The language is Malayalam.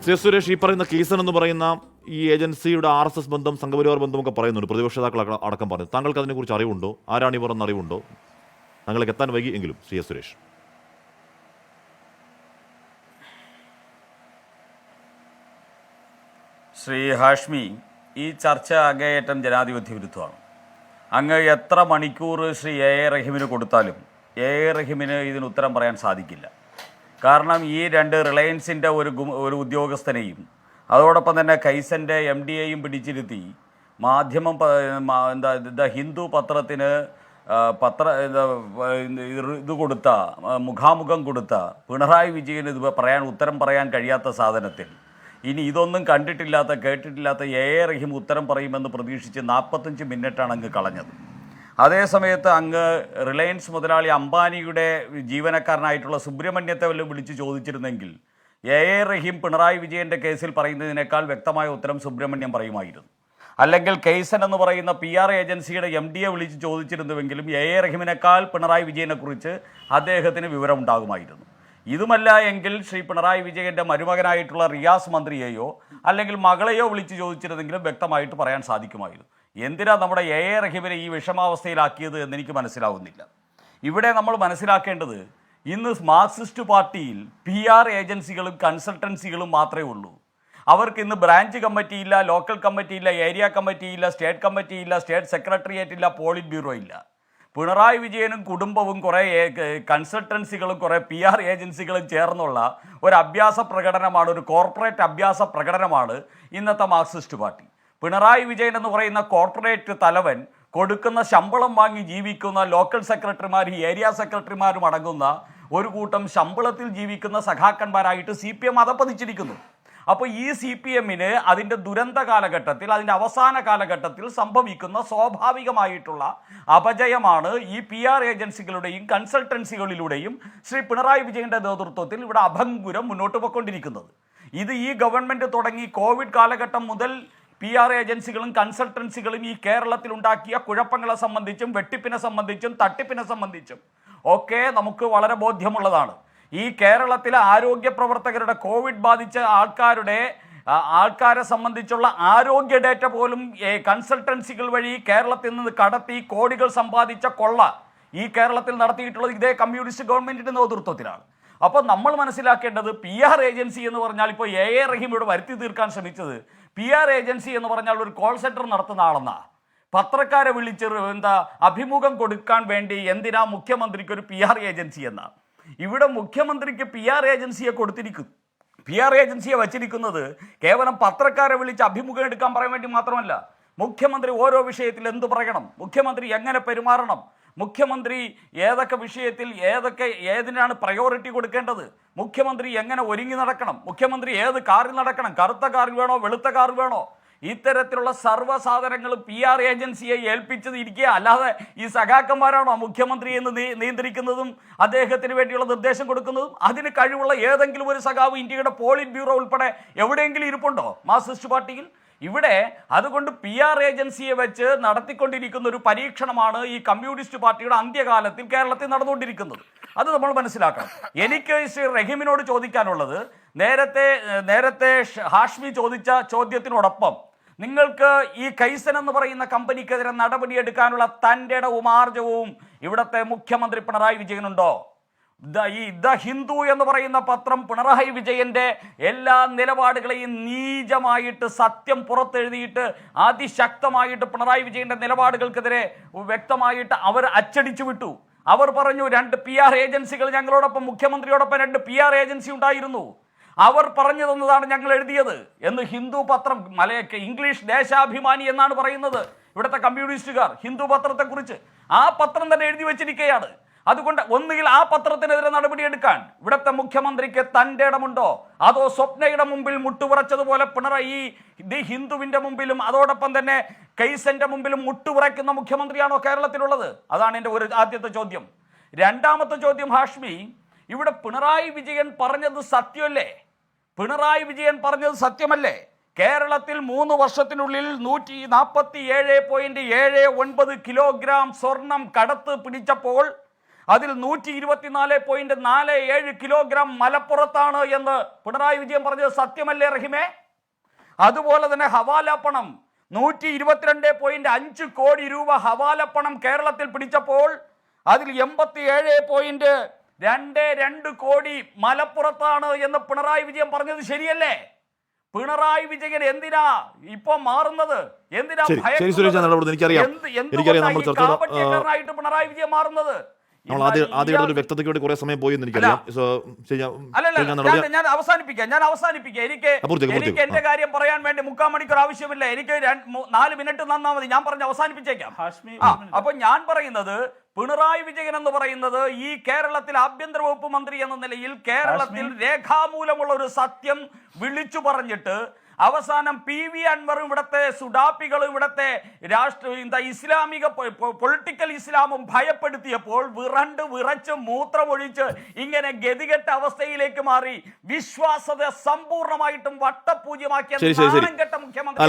ശ്രീ സുരേഷ്, ഈ പറയുന്ന കീസൻ എന്ന് പറയുന്ന ഈ ഏജൻസിയുടെ RSS ബന്ധം, സംഘപരിവാർ ബന്ധമൊക്കെ പറയുന്നുണ്ട്, പ്രതിപക്ഷ നേതാക്കൾ അടക്കം പറഞ്ഞു. താങ്കൾക്ക് അതിനെക്കുറിച്ച് അറിവുണ്ടോ? ആരാണ് ഇവർ എന്ന് അറിവുണ്ടോ? താങ്കൾക്ക് എത്താൻ വൈകി എങ്കിലും ശ്രീ സുരേഷ്. ശ്രീ ഹാഷ്മി, ഈ ചർച്ച അങ്ങേയറ്റം ജനാധിപത്യ വിരുദ്ധമാണ്. അങ്ങ് എത്ര മണിക്കൂർ ശ്രീ എ റഹീമിന് കൊടുത്താലും എ റഹീമിന് ഇതിന് ഉത്തരം പറയാൻ സാധിക്കില്ല. കാരണം ഈ രണ്ട് റിലയൻസിൻ്റെ ഒരു ഉദ്യോഗസ്ഥനെയും അതോടൊപ്പം തന്നെ കൈസൻ്റെ MD-യെയും പിടിച്ചിരുത്തി മാധ്യമം ദ ഹിന്ദു പത്രത്തിന് ഇത് കൊടുത്ത മുഖാമുഖം കൊടുത്ത പിണറായി വിജയന് ഇത് ഉത്തരം പറയാൻ കഴിയാത്ത സാധനത്തിൽ ഇനി ഇതൊന്നും കണ്ടിട്ടില്ലാത്ത കേട്ടിട്ടില്ലാത്ത എ റഹീം ഉത്തരം പറയുമെന്ന് പ്രതീക്ഷിച്ച് 45 മിനിറ്റാണ് അങ്ങ് കളഞ്ഞത്. അതേസമയത്ത് അങ്ങ് റിലയൻസ് മുതലാളി അംബാനിയുടെ ജീവനക്കാരനായിട്ടുള്ള സുബ്രഹ്മണ്യത്തെ വല്ലതും വിളിച്ച് ചോദിച്ചിരുന്നെങ്കിൽ എ റഹീം പിണറായി വിജയൻ്റെ കേസിൽ പറയുന്നതിനേക്കാൾ വ്യക്തമായ ഉത്തരം സുബ്രഹ്മണ്യം പറയുമായിരുന്നു. അല്ലെങ്കിൽ കെയ്സൻ എന്ന് പറയുന്ന PR ഏജൻസിയുടെ MD-യെ വിളിച്ച് ചോദിച്ചിരുന്നുവെങ്കിലും എ റഹീമിനേക്കാൾ പിണറായി വിജയനെക്കുറിച്ച് അദ്ദേഹത്തിന് വിവരമുണ്ടാകുമായിരുന്നു. ഇതുമല്ല എങ്കിൽ ശ്രീ പിണറായി വിജയൻ്റെ മരുമകനായിട്ടുള്ള റിയാസ് മന്ത്രിയെയോ അല്ലെങ്കിൽ മകളെയോ വിളിച്ച് ചോദിച്ചിരുന്നെങ്കിലും വ്യക്തമായിട്ട് പറയാൻ സാധിക്കുമായിരുന്നു. എന്തിനാ നമ്മുടെ എ റഹീമിനെ ഈ വിഷമാവസ്ഥയിലാക്കിയത് എന്നെനിക്ക് മനസ്സിലാവുന്നില്ല. ഇവിടെ നമ്മൾ മനസ്സിലാക്കേണ്ടത്, ഇന്ന് മാർക്സിസ്റ്റ് പാർട്ടിയിൽ PR ഏജൻസികളും കൺസൾട്ടൻസികളും മാത്രമേ ഉള്ളൂ. അവർക്ക് ഇന്ന് ബ്രാഞ്ച് കമ്മിറ്റിയില്ല, ലോക്കൽ കമ്മിറ്റിയില്ല, ഏരിയ കമ്മിറ്റിയില്ല, സ്റ്റേറ്റ് കമ്മിറ്റിയില്ല, സ്റ്റേറ്റ് സെക്രട്ടേറിയറ്റ് ഇല്ല, പോളിറ്റ് ബ്യൂറോ ഇല്ല. പിണറായി വിജയനും കുടുംബവും കുറേ കൺസൾട്ടൻസികളും കുറേ PR ഏജൻസികളും ചേർന്നുള്ള ഒരു അഭ്യാസ പ്രകടനമാണ്, ഒരു കോർപ്പറേറ്റ് അഭ്യാസ പ്രകടനമാണ് ഇന്നത്തെ മാർക്സിസ്റ്റ് പാർട്ടി. പിണറായി വിജയൻ എന്ന് പറയുന്ന കോർപ്പറേറ്റ് തലവൻ കൊടുക്കുന്ന ശമ്പളം വാങ്ങി ജീവിക്കുന്ന ലോക്കൽ സെക്രട്ടറിമാരും ഏരിയ സെക്രട്ടറിമാരും അടങ്ങുന്ന ഒരു കൂട്ടം ശമ്പളത്തിൽ ജീവിക്കുന്ന സഖാക്കന്മാരായിട്ട് CPM അധപ്പതിച്ചിരിക്കുന്നു. അപ്പോൾ ഈ CPM-ന് അതിൻ്റെ ദുരന്ത കാലഘട്ടത്തിൽ, അതിൻ്റെ അവസാന കാലഘട്ടത്തിൽ സംഭവിക്കുന്ന സ്വാഭാവികമായിട്ടുള്ള അപജയമാണ് ഈ PR ഏജൻസികളുടെയും കൺസൾട്ടൻസികളിലൂടെയും ശ്രീ പിണറായി വിജയൻ്റെ നേതൃത്വത്തിൽ ഇവിടെ അഭംഗുരം മുന്നോട്ട് പോയിക്കൊണ്ടിരിക്കുന്നത്. ഇത് ഈ ഗവൺമെൻറ് തുടങ്ങി കോവിഡ് കാലഘട്ടം മുതൽ PR ഏജൻസികളും കൺസൾട്ടൻസികളും ഈ കേരളത്തിൽ ഉണ്ടാക്കിയ കുഴപ്പങ്ങളെ സംബന്ധിച്ചും വെട്ടിപ്പിനെ സംബന്ധിച്ചും തട്ടിപ്പിനെ സംബന്ധിച്ചും ഒക്കെ നമുക്ക് വളരെ ബോധ്യമുള്ളതാണ്. ഈ കേരളത്തിലെ ആരോഗ്യ പ്രവർത്തകരുടെ, കോവിഡ് ബാധിച്ച ആൾക്കാരെ സംബന്ധിച്ചുള്ള ആരോഗ്യ ഡേറ്റ പോലും കൺസൾട്ടൻസികൾ വഴി കേരളത്തിൽ നിന്ന് കടത്തി കോടികൾ സമ്പാദിച്ച കൊള്ള ഈ കേരളത്തിൽ നടത്തിയിട്ടുള്ളത് ഇതേ കമ്മ്യൂണിസ്റ്റ് ഗവൺമെൻറ്റിൻ്റെ നേതൃത്വത്തിലാണ്. അപ്പോൾ നമ്മൾ മനസ്സിലാക്കേണ്ടത്, PR ഏജൻസി എന്ന് പറഞ്ഞാൽ ഇപ്പോൾ എ റഹീം ഇവിടെ വരുത്തി തീർക്കാൻ ശ്രമിച്ചത് PR ഏജൻസി എന്ന് പറഞ്ഞാൽ ഒരു കോൾ സെൻറ്റർ നടത്തുന്ന ആളെന്നാ. പത്രക്കാരെ വിളിച്ച് അഭിമുഖം കൊടുക്കാൻ വേണ്ടി എന്തിനാ മുഖ്യമന്ത്രിക്ക് ഒരു PR ഏജൻസി എന്നാ? ഇവിടെ മുഖ്യമന്ത്രിക്ക് PR ഏജൻസിയെ കൊടുത്തിരിക്കുന്നു. PR ഏജൻസിയെ വച്ചിരിക്കുന്നത് കേവലം പത്രക്കാരെ വിളിച്ച് അഭിമുഖം എടുക്കാൻ പറയാൻ വേണ്ടി മാത്രമല്ല. മുഖ്യമന്ത്രി ഓരോ വിഷയത്തിൽ എന്തു പറയണം, മുഖ്യമന്ത്രി എങ്ങനെ പെരുമാറണം, മുഖ്യമന്ത്രി ഏതൊക്കെ വിഷയത്തിൽ ഏതിനാണ് പ്രയോറിറ്റി കൊടുക്കേണ്ടത്, മുഖ്യമന്ത്രി എങ്ങനെ ഒരുങ്ങി നടക്കണം, മുഖ്യമന്ത്രി ഏത് കാറിൽ നടക്കണം, കറുത്ത കാറിൽ വേണോ വെളുത്ത കാറിൽ വേണോ, ഇത്തരത്തിലുള്ള സർവ്വസാധനങ്ങളും PR ഏജൻസിയെ ഏൽപ്പിച്ചത് ഇരിക്കുക. അല്ലാതെ ഈ സഖാക്കന്മാരാണോ മുഖ്യമന്ത്രി എന്ന് നിയന്ത്രിക്കുന്നതും അദ്ദേഹത്തിന് വേണ്ടിയുള്ള നിർദ്ദേശം കൊടുക്കുന്നതും? അതിന് കഴിവുള്ള ഏതെങ്കിലും ഒരു സഖാവ് ഇന്ത്യയുടെ പോളിറ്റ് ബ്യൂറോ ഉൾപ്പെടെ എവിടെയെങ്കിലും ഇരിപ്പുണ്ടോ മാർക്സിസ്റ്റ് പാർട്ടിയിൽ? ഇവിടെ അതുകൊണ്ട് PR ഏജൻസിയെ വെച്ച് നടത്തിക്കൊണ്ടിരിക്കുന്ന ഒരു പരീക്ഷണമാണ് ഈ കമ്മ്യൂണിസ്റ്റ് പാർട്ടിയുടെ അന്ത്യകാലത്തിൽ കേരളത്തിൽ നടന്നുകൊണ്ടിരിക്കുന്നത്. അത് നമ്മൾ മനസ്സിലാക്കണം. എനിക്ക് ശ്രീ റഹീമിനോട് ചോദിക്കാനുള്ളത്, നേരത്തെ ഹാഷ്മി ചോദിച്ച ചോദ്യത്തിനോടൊപ്പം നിങ്ങൾക്ക് ഈ കൈസൻ എന്ന് പറയുന്ന കമ്പനിക്കെതിരെ നടപടിയെടുക്കാനുള്ള തൻ്റെ ഇടവും ആർജവും ഇവിടുത്തെ മുഖ്യമന്ത്രി പിണറായി വിജയനുണ്ടോ? ദ ഹിന്ദു എന്ന് പറയുന്ന പത്രം പിണറായി വിജയൻ്റെ എല്ലാ നിലപാടുകളെയും നീചമായിട്ട് സത്യം പുറത്തെഴുതിയിട്ട് അതിശക്തമായിട്ട് പിണറായി വിജയൻ്റെ നിലപാടുകൾക്കെതിരെ വ്യക്തമായിട്ട് അവർ അച്ചടിച്ചു വിട്ടു. അവർ പറഞ്ഞു, 2 PR ഏജൻസികൾ ഞങ്ങളോടൊപ്പം, മുഖ്യമന്ത്രിയോടൊപ്പം 2 PR ഏജൻസി ഉണ്ടായിരുന്നു, അവർ പറഞ്ഞു തന്നതാണ് ഞങ്ങൾ എഴുതിയത് എന്ന് ഹിന്ദു പത്രം, ഇംഗ്ലീഷ് ദേശാഭിമാനി എന്നാണ് പറയുന്നത് ഇവിടുത്തെ കമ്മ്യൂണിസ്റ്റുകാർ ഹിന്ദു പത്രത്തെക്കുറിച്ച്. ആ പത്രം തന്നെ എഴുതി വെച്ചിരിക്കുകയാണ്. അതുകൊണ്ട് ഒന്നുകിൽ ആ പത്രത്തിനെതിരെ നടപടിയെടുക്കാൻ ഇവിടുത്തെ മുഖ്യമന്ത്രിക്ക് തൻ്റെ ഇടമുണ്ടോ, അതോ സ്വപ്നയുടെ മുമ്പിൽ മുട്ടുപുറച്ചതുപോലെ പിണറായി ഹിന്ദുവിൻ്റെ മുമ്പിലും അതോടൊപ്പം തന്നെ കൈസന്റെ മുമ്പിലും മുട്ടുപുറയ്ക്കുന്ന മുഖ്യമന്ത്രിയാണോ കേരളത്തിലുള്ളത്? അതാണ് എൻ്റെ ആദ്യത്തെ ചോദ്യം. രണ്ടാമത്തെ ചോദ്യം, ഹാഷ്മി, ഇവിടെ പിണറായി വിജയൻ പറഞ്ഞത് സത്യമല്ലേ? പിണറായി വിജയൻ പറഞ്ഞത് സത്യമല്ലേ? കേരളത്തിൽ 3 വർഷത്തിനുള്ളിൽ 147.79 കിലോഗ്രാം സ്വർണം കടത്ത് പിടിച്ചപ്പോൾ അതിൽ 124.47 കിലോഗ്രാം മലപ്പുറത്താണ് എന്ന് പിണറായി വിജയൻ പറഞ്ഞത് സത്യമല്ലേ റഹിമേ? അതുപോലെ തന്നെ ഹവാല പണം 122.5 കോടി രൂപ ഹവാല പണം കേരളത്തിൽ പിടിച്ചപ്പോൾ അതിൽ 87.22 കോടി മലപ്പുറത്താണ് എന്ന് പിണറായി വിജയൻ പറഞ്ഞത് ശരിയല്ലേ? പിണറായി വിജയൻ എന്തിനാ ഇപ്പൊ മാറുന്നത്? എന്തിനാ ശരി സുരേഷ്, എനിക്കറിയാം നമ്മൾ കാപട്യക്കാരനായിട്ട് പിണറായി വിജയൻ മാറുന്നത്? നമ്മൾ ആദ്യമായിട്ട് ഒരു വ്യക്തതയ്ക്ക് വേണ്ടി കുറെ സമയം പോയി എന്ന് എനിക്കറിയാം. ഞാൻ അവസാനിപ്പിക്കാം. എനിക്ക് എന്റെ കാര്യം പറയാൻ വേണ്ടി 3/4 മണിക്കൂർ ആവശ്യമില്ല. എനിക്ക് 4 മിനിറ്റ് തന്നാ മതി. ഞാൻ പറഞ്ഞ് അവസാനിപ്പിച്ചേക്കാം. അപ്പൊ ഞാൻ പറയുന്നത്, പിണറായി വിജയൻ എന്ന് പറയുന്നത് ഈ കേരളത്തിൽ ആഭ്യന്തര വകുപ്പ് മന്ത്രി എന്ന നിലയിൽ കേരളത്തിൽ രേഖാമൂലമുള്ള ഒരു സത്യം വിളിച്ചു പറഞ്ഞിട്ട് അവസാനം PV അൻവറും ഇവിടത്തെ സുഡാപ്പികളും ഇവിടത്തെ ഇസ്ലാമിക പൊളിറ്റിക്കൽ ഇസ്ലാമും ഭയപ്പെടുത്തിയപ്പോൾ വിറച്ച് മൂത്രമൊഴിച്ച് ഇങ്ങനെ ഗതികെട്ട അവസ്ഥയിലേക്ക് മാറി വിശ്വാസത സമ്പൂർണ്ണമായിട്ടും വട്ടപൂജ്യമാക്കിയ മുഖ്യമന്ത്രി